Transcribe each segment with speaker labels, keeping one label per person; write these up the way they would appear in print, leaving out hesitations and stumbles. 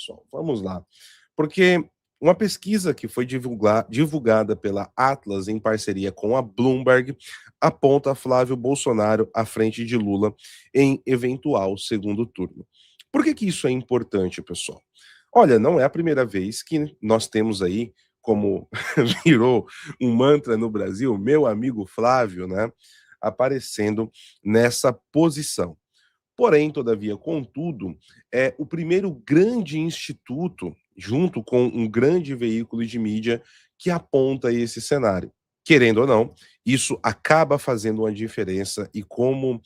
Speaker 1: pessoal. Vamos lá. Porque uma pesquisa que foi divulgada pela Atlas em parceria com a Bloomberg aponta Flávio Bolsonaro à frente de Lula em eventual segundo turno. Por que isso é importante, pessoal? Olha, não é a primeira vez que nós temos aí, como virou um mantra no Brasil, meu amigo Flávio, né, aparecendo nessa posição. Porém, todavia, contudo, é o primeiro grande instituto, junto com um grande veículo de mídia, que aponta esse cenário. Querendo ou não, isso acaba fazendo uma diferença e como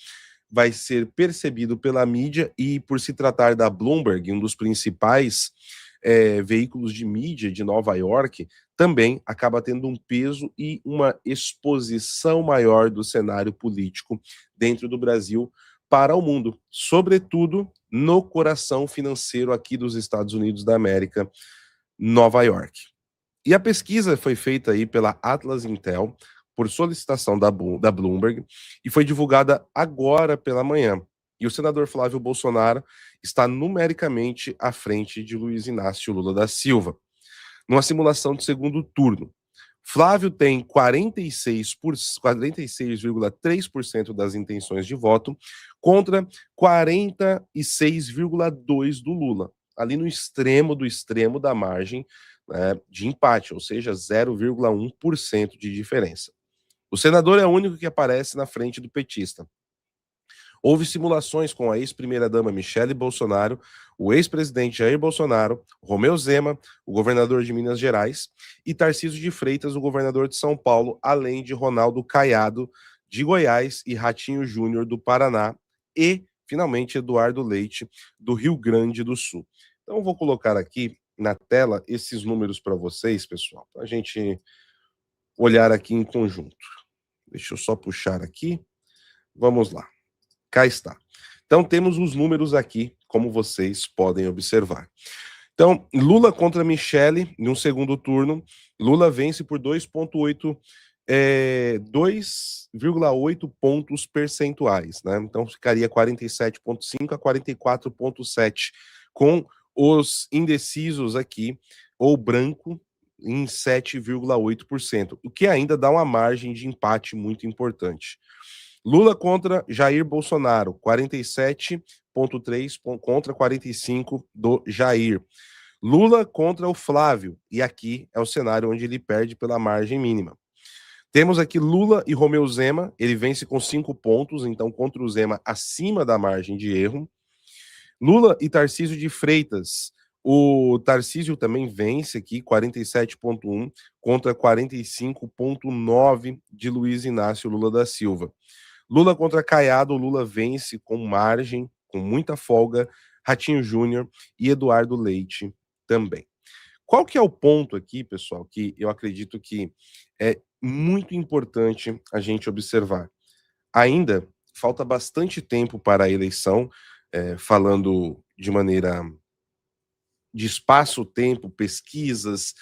Speaker 1: vai ser percebido pela mídia e por se tratar da Bloomberg, um dos principais veículos de mídia de Nova York, também acaba tendo um peso e uma exposição maior do cenário político dentro do Brasil para o mundo, sobretudo no coração financeiro aqui dos Estados Unidos da América, Nova York. E a pesquisa foi feita aí pela Atlas Intel, por solicitação da Bloomberg, e foi divulgada agora pela manhã. E o senador Flávio Bolsonaro está numericamente à frente de Luiz Inácio Lula da Silva, numa simulação de segundo turno. Flávio tem 46,3% das intenções de voto contra 46,2% do Lula, ali no extremo do extremo da margem, né, de empate, ou seja, 0,1% de diferença. O senador é o único que aparece na frente do petista. Houve simulações com a ex-primeira-dama Michele Bolsonaro, o ex-presidente Jair Bolsonaro, Romeu Zema, o governador de Minas Gerais, e Tarcísio de Freitas, o governador de São Paulo, além de Ronaldo Caiado, de Goiás, e Ratinho Júnior, do Paraná, e, finalmente, Eduardo Leite, do Rio Grande do Sul. Então, vou colocar aqui na tela esses números para vocês, pessoal, para a gente olhar aqui em conjunto. Deixa eu só puxar aqui. Vamos lá. Cá está. Então, temos os números aqui, como vocês podem observar. Então, Lula contra Michele, no segundo turno, Lula vence por 2,8 pontos percentuais, né? Então, ficaria 47,5 a 44,7, com os indecisos aqui, ou branco, em 7,8%, o que ainda dá uma margem de empate muito importante. Lula contra Jair Bolsonaro, 47,3 contra 45 do Jair. Lula contra o Flávio, e aqui é o cenário onde ele perde pela margem mínima. Temos aqui Lula e Romeu Zema, ele vence com 5 pontos, então contra o Zema acima da margem de erro. Lula e Tarcísio de Freitas, o Tarcísio também vence aqui, 47,1 contra 45,9 de Luiz Inácio Lula da Silva. Lula contra Caiado, Lula vence com margem, com muita folga, Ratinho Júnior e Eduardo Leite também. Qual que é o ponto aqui, pessoal, que eu acredito que é muito importante a gente observar? Ainda falta bastante tempo para a eleição, falando de maneira de espaço-tempo, pesquisas,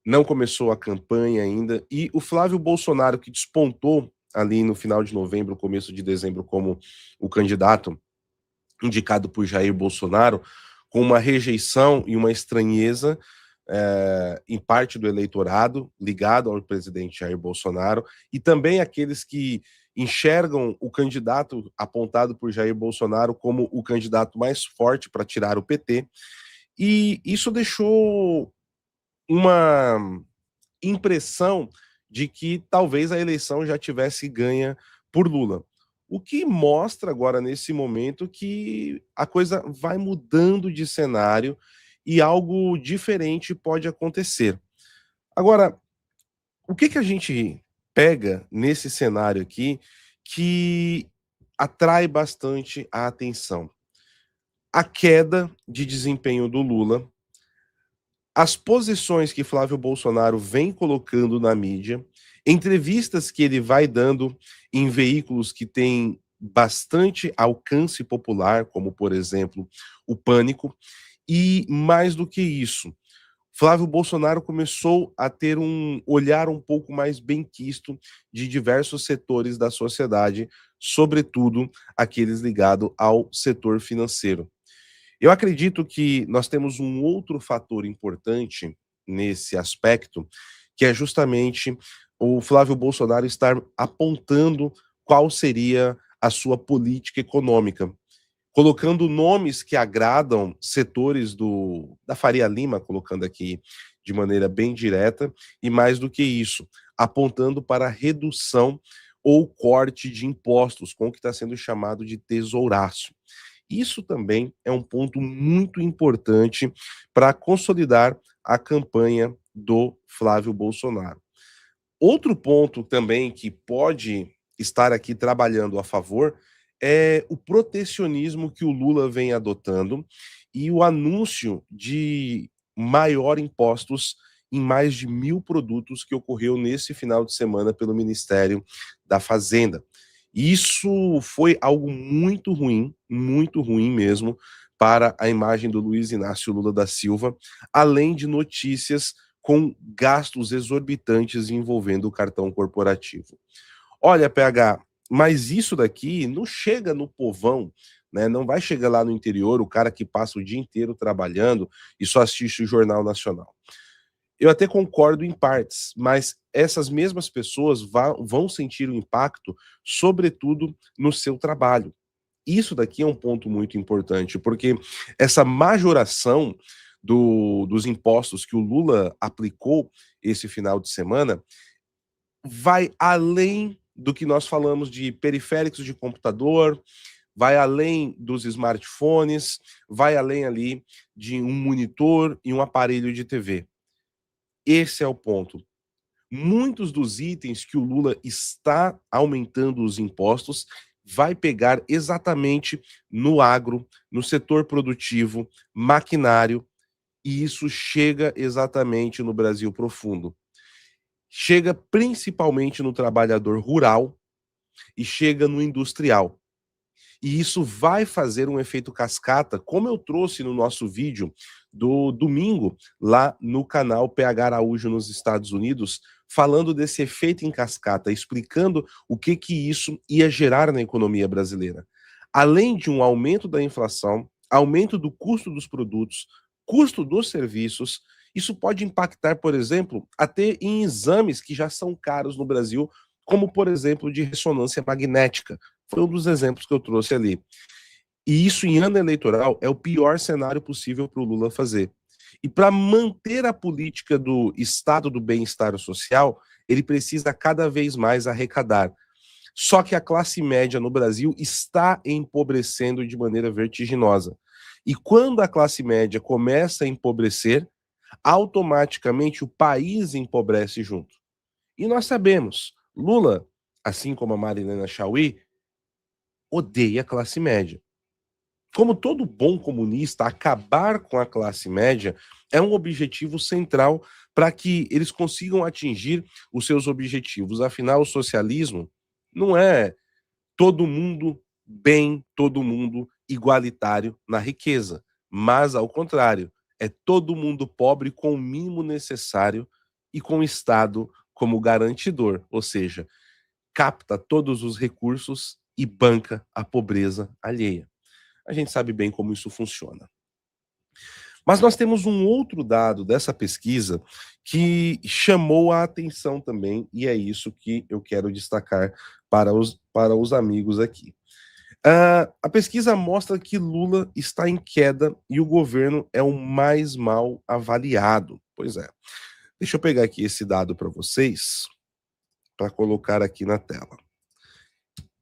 Speaker 1: não começou a campanha ainda, e o Flávio Bolsonaro, que despontou ali no final de novembro, começo de dezembro, como o candidato indicado por Jair Bolsonaro, com uma rejeição e uma estranheza em parte do eleitorado ligado ao presidente Jair Bolsonaro, e também aqueles que enxergam o candidato apontado por Jair Bolsonaro como o candidato mais forte para tirar o PT, e isso deixou uma impressão de que talvez a eleição já tivesse ganha por Lula. O que mostra agora, nesse momento, que a coisa vai mudando de cenário e algo diferente pode acontecer. Agora, o que a gente pega nesse cenário aqui que atrai bastante a atenção? A queda de desempenho do Lula, as posições que Flávio Bolsonaro vem colocando na mídia, entrevistas que ele vai dando em veículos que têm bastante alcance popular, como, por exemplo, o Pânico, e mais do que isso, Flávio Bolsonaro começou a ter um olhar um pouco mais benquisto de diversos setores da sociedade, sobretudo aqueles ligados ao setor financeiro. Eu acredito que nós temos um outro fator importante nesse aspecto, que é justamente o Flávio Bolsonaro estar apontando qual seria a sua política econômica, colocando nomes que agradam setores da Faria Lima, colocando aqui de maneira bem direta, e mais do que isso, apontando para a redução ou corte de impostos, com o que está sendo chamado de tesouraço. Isso também é um ponto muito importante para consolidar a campanha do Flávio Bolsonaro. Outro ponto também que pode estar aqui trabalhando a favor é o protecionismo que o Lula vem adotando e o anúncio de maior impostos em mais de 1.000 produtos que ocorreu nesse final de semana pelo Ministério da Fazenda. Isso foi algo muito ruim mesmo, para a imagem do Luiz Inácio Lula da Silva, além de notícias com gastos exorbitantes envolvendo o cartão corporativo. Olha, PH, mas isso daqui não chega no povão, né? Não vai chegar lá no interior, o cara que passa o dia inteiro trabalhando e só assiste o Jornal Nacional. Eu até concordo em partes, mas essas mesmas pessoas vão sentir o impacto, sobretudo no seu trabalho. Isso daqui é um ponto muito importante, porque essa majoração dos impostos que o Lula aplicou esse final de semana vai além do que nós falamos de periféricos de computador, vai além dos smartphones, vai além ali de um monitor e um aparelho de TV. Esse é o ponto. Muitos dos itens que o Lula está aumentando os impostos vai pegar exatamente no agro, no setor produtivo, maquinário, e isso chega exatamente no Brasil profundo. Chega principalmente no trabalhador rural e chega no industrial. E isso vai fazer um efeito cascata, como eu trouxe no nosso vídeo do domingo, lá no canal PH Araújo nos Estados Unidos, falando desse efeito em cascata, explicando o que isso ia gerar na economia brasileira. Além de um aumento da inflação, aumento do custo dos produtos, custo dos serviços, isso pode impactar, por exemplo, até em exames que já são caros no Brasil, como, por exemplo, de ressonância magnética. Foi um dos exemplos que eu trouxe ali. E isso em ano eleitoral é o pior cenário possível para o Lula fazer. E para manter a política do Estado do bem-estar social, ele precisa cada vez mais arrecadar. Só que a classe média no Brasil está empobrecendo de maneira vertiginosa. E quando a classe média começa a empobrecer, automaticamente o país empobrece junto. E nós sabemos, Lula, assim como a Marilena Chauí, odeia a classe média. Como todo bom comunista, acabar com a classe média é um objetivo central para que eles consigam atingir os seus objetivos. Afinal, o socialismo não é todo mundo bem, todo mundo igualitário na riqueza, mas ao contrário, é todo mundo pobre com o mínimo necessário e com o Estado como garantidor, ou seja, capta todos os recursos e banca a pobreza alheia. A gente sabe bem como isso funciona. Mas nós temos um outro dado dessa pesquisa que chamou a atenção também, e é isso que eu quero destacar para os amigos aqui. A pesquisa mostra que Lula está em queda e o governo é o mais mal avaliado. Pois é. Deixa eu pegar aqui esse dado para vocês, para colocar aqui na tela.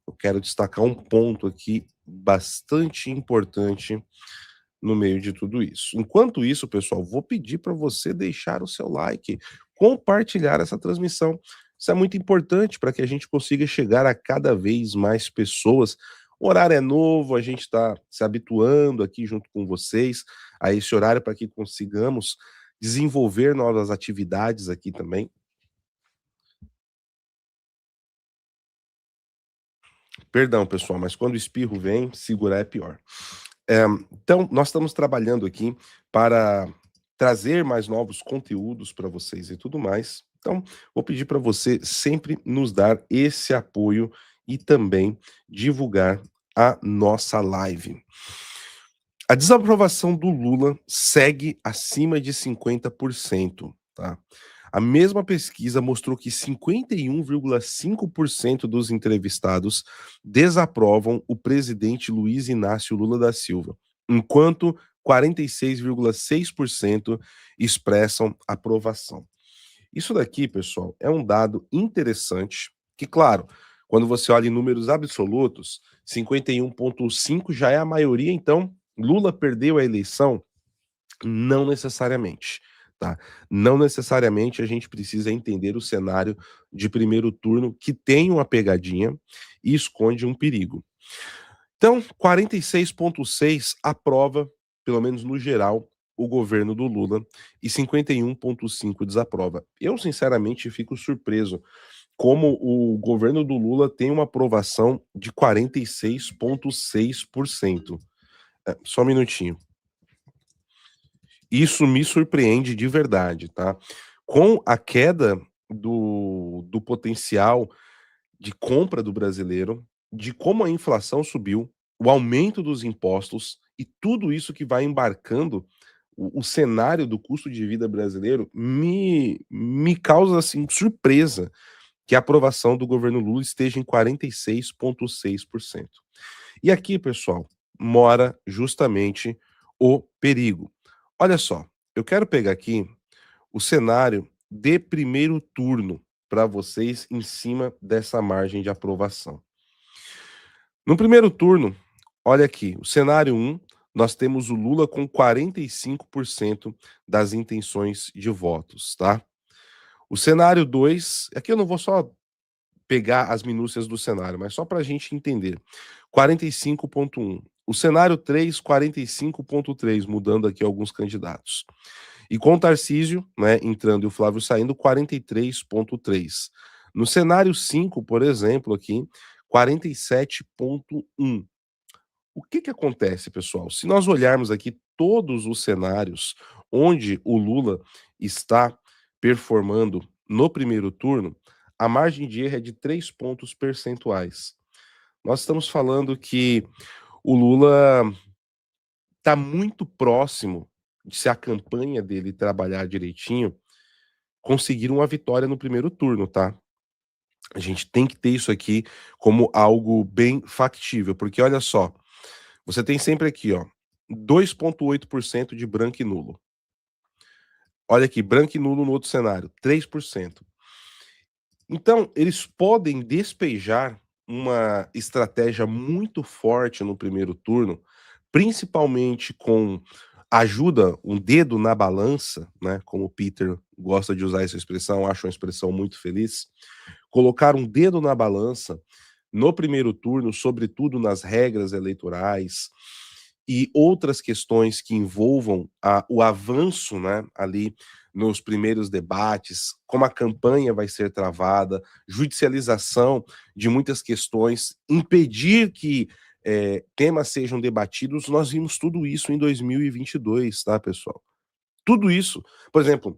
Speaker 1: Eu quero destacar um ponto aqui bastante importante no meio de tudo isso. Enquanto isso, pessoal, vou pedir para você deixar o seu like, compartilhar essa transmissão. Isso é muito importante para que a gente consiga chegar a cada vez mais pessoas. O horário é novo, a gente está se habituando aqui junto com vocês a esse horário para que consigamos desenvolver novas atividades aqui também. Perdão, pessoal, mas quando o espirro vem, segurar é pior. Então, nós estamos trabalhando aqui para trazer mais novos conteúdos para vocês e tudo mais. Então, vou pedir para você sempre nos dar esse apoio e também divulgar a nossa live. A desaprovação do Lula segue acima de 50%, tá? A mesma pesquisa mostrou que 51,5% dos entrevistados desaprovam o presidente Luiz Inácio Lula da Silva, enquanto 46,6% expressam aprovação. Isso daqui, pessoal, é um dado interessante que, claro, quando você olha em números absolutos, 51,5 já é a maioria, então Lula perdeu a eleição? Não necessariamente, tá? Não necessariamente a gente precisa entender o cenário de primeiro turno que tem uma pegadinha e esconde um perigo. Então, 46,6 aprova, pelo menos no geral, o governo do Lula e 51,5 desaprova. Eu, sinceramente, fico surpreso como o governo do Lula tem uma aprovação de 46,6%. Só um minutinho. Isso me surpreende de verdade, tá? Com a queda do potencial de compra do brasileiro, de como a inflação subiu, o aumento dos impostos e tudo isso que vai embarcando o cenário do custo de vida brasileiro me causa assim surpresa que a aprovação do governo Lula esteja em 46,6%. E aqui, pessoal, mora justamente o perigo. Olha só, eu quero pegar aqui o cenário de primeiro turno para vocês em cima dessa margem de aprovação. No primeiro turno, olha aqui, o cenário 1, nós temos o Lula com 45% das intenções de votos, tá? O cenário 2, aqui eu não vou só pegar as minúcias do cenário, mas só para a gente entender. 45,1. O cenário 3, 45,3, mudando aqui alguns candidatos. E com o Tarcísio, né, entrando e o Flávio saindo, 43,3. No cenário 5, por exemplo, aqui, 47,1. O que que acontece, pessoal? Se nós olharmos aqui todos os cenários onde o Lula está performando no primeiro turno, a margem de erro é de 3 pontos percentuais. Nós estamos falando que o Lula está muito próximo de, se a campanha dele trabalhar direitinho, conseguir uma vitória no primeiro turno, tá? A gente tem que ter isso aqui como algo bem factível, porque olha só, você tem sempre aqui, ó, 2,8% de branco e nulo. Olha aqui, branco e nulo no outro cenário, 3%. Então, eles podem despejar uma estratégia muito forte no primeiro turno, principalmente com ajuda, um dedo na balança, né? Como o Peter gosta de usar essa expressão, acho uma expressão muito feliz. Colocar um dedo na balança no primeiro turno, sobretudo nas regras eleitorais e outras questões que envolvam o avanço, né, ali nos primeiros debates, como a campanha vai ser travada, judicialização de muitas questões, impedir que temas sejam debatidos. Nós vimos tudo isso em 2022, tá, pessoal? Tudo isso. Por exemplo,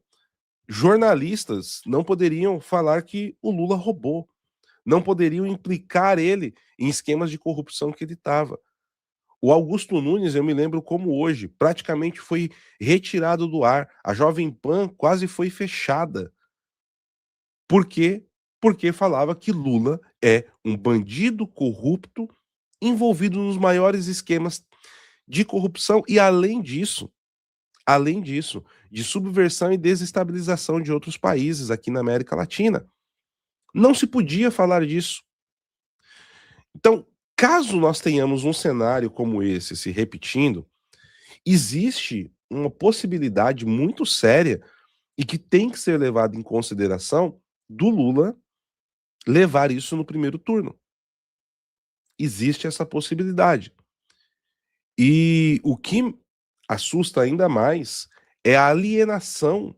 Speaker 1: jornalistas não poderiam falar que o Lula roubou, não poderiam implicar ele em esquemas de corrupção que ele estava. O Augusto Nunes, eu me lembro como hoje, praticamente foi retirado do ar. A Jovem Pan quase foi fechada. Por quê? Porque falava que Lula é um bandido corrupto envolvido nos maiores esquemas de corrupção e, além disso, de subversão e desestabilização de outros países aqui na América Latina. Não se podia falar disso. Então, caso nós tenhamos um cenário como esse se repetindo, existe uma possibilidade muito séria e que tem que ser levada em consideração do Lula levar isso no primeiro turno. Existe essa possibilidade. E o que assusta ainda mais é a alienação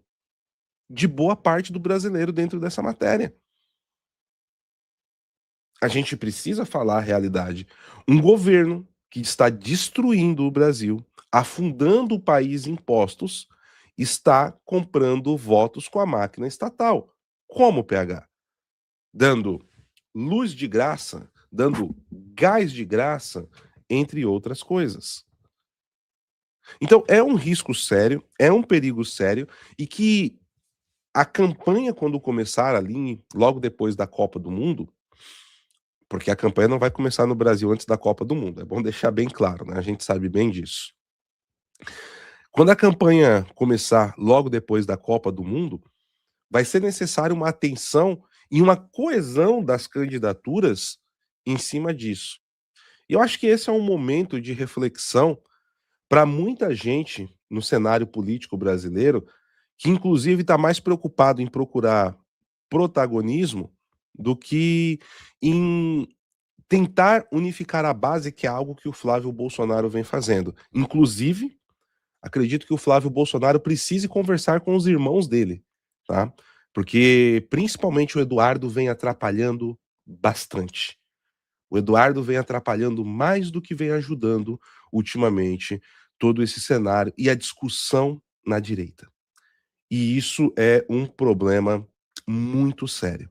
Speaker 1: de boa parte do brasileiro dentro dessa matéria. A gente precisa falar a realidade. Um governo que está destruindo o Brasil, afundando o país em impostos, está comprando votos com a máquina estatal. Como, PH? Dando luz de graça, dando gás de graça, entre outras coisas. Então é um risco sério, é um perigo sério e que a campanha quando começar ali, logo depois da Copa do Mundo, porque a campanha não vai começar no Brasil antes da Copa do Mundo, é bom deixar bem claro, né, a gente sabe bem disso. Quando a campanha começar logo depois da Copa do Mundo, vai ser necessário uma atenção e uma coesão das candidaturas em cima disso. E eu acho que esse é um momento de reflexão para muita gente no cenário político brasileiro, que inclusive está mais preocupado em procurar protagonismo do que em tentar unificar a base, que é algo que o Flávio Bolsonaro vem fazendo. Inclusive, acredito que o Flávio Bolsonaro precise conversar com os irmãos dele, tá? Porque principalmente o Eduardo vem atrapalhando bastante. O Eduardo vem atrapalhando mais do que vem ajudando ultimamente todo esse cenário e a discussão na direita. E isso é um problema muito sério.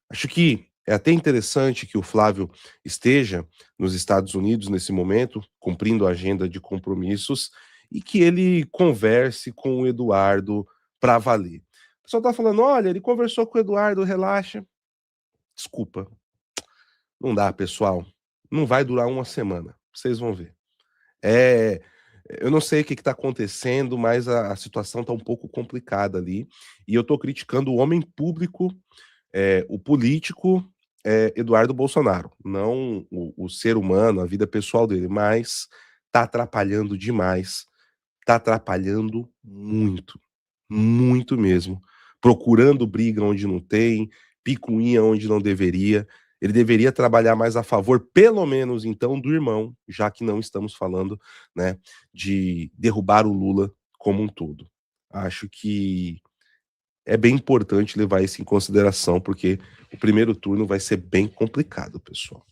Speaker 1: Acho que é até interessante que o Flávio esteja nos Estados Unidos nesse momento, cumprindo a agenda de compromissos, e que ele converse com o Eduardo para valer. O pessoal está falando: olha, ele conversou com o Eduardo, relaxa. Desculpa, não dá, pessoal. Não vai durar uma semana. Vocês vão ver. É, eu não sei o que está acontecendo, mas a situação está um pouco complicada ali. E eu estou criticando o homem público, o político Eduardo Bolsonaro, não o ser humano, a vida pessoal dele, mas está atrapalhando demais, está atrapalhando muito, muito mesmo. Procurando briga onde não tem, picuinha onde não deveria. Ele deveria trabalhar mais a favor, pelo menos então, do irmão, já que não estamos falando, né, de derrubar o Lula como um todo. Acho que é bem importante levar isso em consideração, porque o primeiro turno vai ser bem complicado, pessoal.